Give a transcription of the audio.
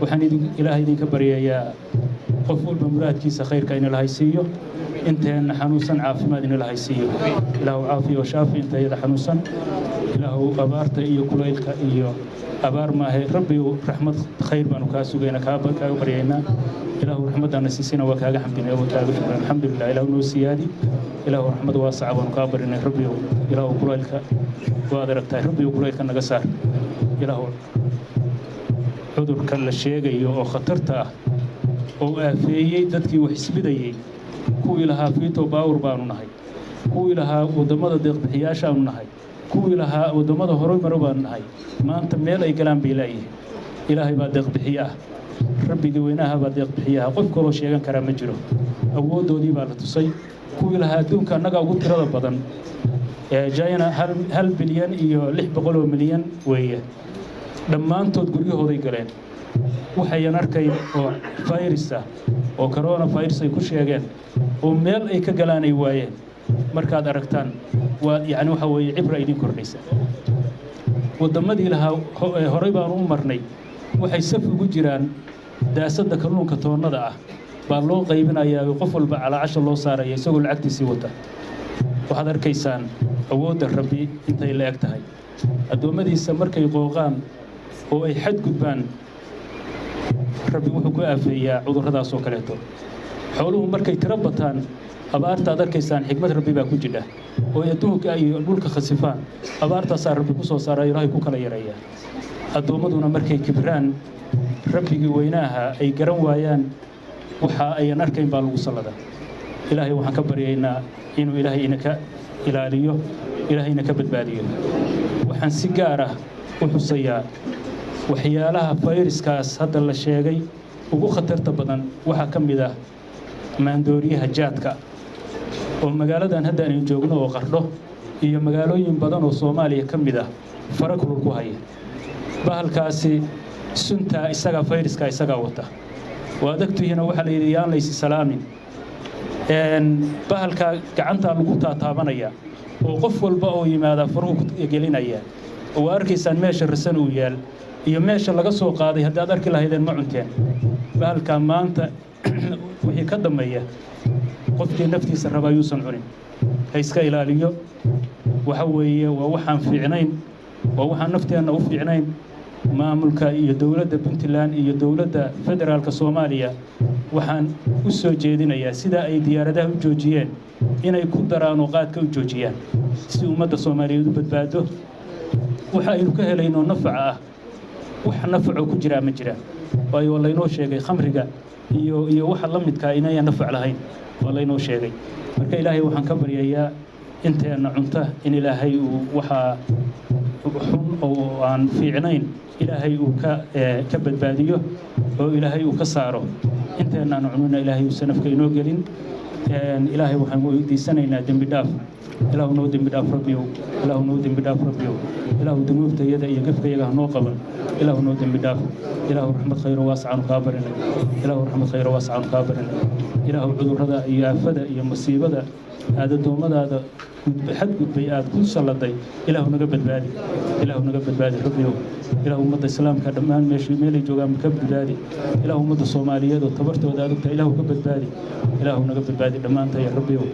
waxaan ilaahay idinka baryayaa qof walba muraadkiisa khayrka in ilaahay siiyo intaan xanuunsan caafimaad in ilaahay siiyo ilaahu caafiyo shaafi inta yada xanuunsan ilaahu abaarta iyo kulaylka iyo abaar maahe rabbi raxmad khayr baanu kaa sugayna kaaga baryaynaa ilaahu raxmadana siisina waa kaaga xamdinaa waa kaaga shukran alxamdulilah ilaahu noo siyaadi ilaahu raxmad waasaca baanu kaa barinay rabbi ilaahu kulaylka waad aragtahay rabbi kulaylka naga saar ilaahu cudurka la sheegayo oo khatarta ah oo aafeeyey dadkii wax isbidayay kuwii lahaa fiito baawur baanu nahay kuwii lahaa wadamada deeqbixiyaashaanu nahay kuwii lahaa wadamada horumar baanu nahay maanta meel ay galaan bay laayihiin ilaahay baa deeqbixiye ah rabbigii weynaha baa deeqbixiyaha qof kaloo sheegan karaa ma jiro awooddoodii baa la tusay kuwii lahaa adduunka annaga ugu tirada badan China 1 bilyan iyo 600 milyan weeye dhammaantood guryahooday galeen waxayan arkayn oo virus ah oo corona virus ay ku sheegeen oo meel ay ka galaan ay waayeen markaad aragtaan waa yaani waxa weeye cibra idin kordhaysa wadamadii lahaa horay baan u marnay waxay saf ugu jiraan daasada kalluunka toonnada ah baa loo qaybinayaa qof walba calaasha loo saaraya isagoo lacagtiisii wata waxaad arkaysaan awoodda rabbi intay la eg tahay adoomadiisa markay qooqaan oo ay xad gudbaan rabbi wuxuu ku aafeeyaa cudurradaas oo kaleeto xooluhu markay tiro bataan abaarta aad arkaysaan xikmad rabbi baa ku jidha oo adduunka iyo dhulka khasifaan abaartaasaa rabbi ku soo saaraa ilaahay ku kala yareeyaa addoommaduna markay kibraan rabbigii weynaaha ay garan waayaan waxa ayan arkayn baa lagu salladaa ilaahay waxaan ka baryaynaa inuu ilaahay inaka ilaaliyo ilaahayna ka badbaadiyo waxaan si gaar ah u xusayaa waxyaalaha fayraskaas hadda la sheegay ugu khatarta badan waxaa ka mid ah maandooriyaha jaadka oo magaaladan hadda aynu joogno oo Qardho iyo magaalooyin badan oo Soomaaliya ka mid ah farakulul ku haya bahalkaasi sunta isaga fayraska isaga wata waadagtiina waxa la yiri yaan laysi salaamin bahalka gacanta lagu taataabanaya oo qof walba oo yimaada faruhu gelinaya oo arkaysaan meesha rasan uu yaal iyo meesha laga soo qaaday haddaad arki lahaydeen ma cunteen bahalka maanta wixii ka dambeeya qofkii naftiisa raba yuusan cunin ha iska ilaaliyo waxa weeye waa waxaan fiicnayn waa waxaan nafteena u fiicnayn maamulka iyo dawladda Puntland iyo dawladda federaalka Soomaaliya waxaan u soo jeedinayaa sida ay diyaaradaha u joojiyeen inay ku daraan oo qaadka u joojiyaan si ummadda Soomaaliyeed u badbaado waxa aynu ka helayno nafac ah wax nafac ku jira ma jiraan waayo walaynoo sheegay khamriga iyo waxa la midka inay nafac lahayn walaynoo sheegay marka ilaahay waxaan ka baryayaa inteena cunta in ilaahay uu waxa xun oo aan fiicnayn ilaahay uu ka badbaadiyo oo ilaahay uu ka saaro inteena cununa ilaahay uu sanafka inoo gelin ilaahay waxaan weydiisanaynaa dambi dhaaf ilaahu noo dambi dhaaf rabbiyo ilaahu noo dambi dhaaf rabbiyo ilaahu dunuubtayada iyo gafkayaga noo qaban ilaahu noo dambi dhaaf ilaahu raxmad khayr waascan ka barin ilaahu raxmad khayr waascan ka barin ilaahu cudurrada iyo aafada iyo musiibada aadadoomadada xad gudbay aad ku saladay ilaahu naga badbaadi rabbiyo ilaahu ummadda islaamka dhammaan meelay joogaan ka badbaadi ilaahu ummadda Soomaaliyeed oo tabartooda aad ogtahay ilaahu ka badbaadi ilaahu naga badbaadi dhamaantay rabbiyo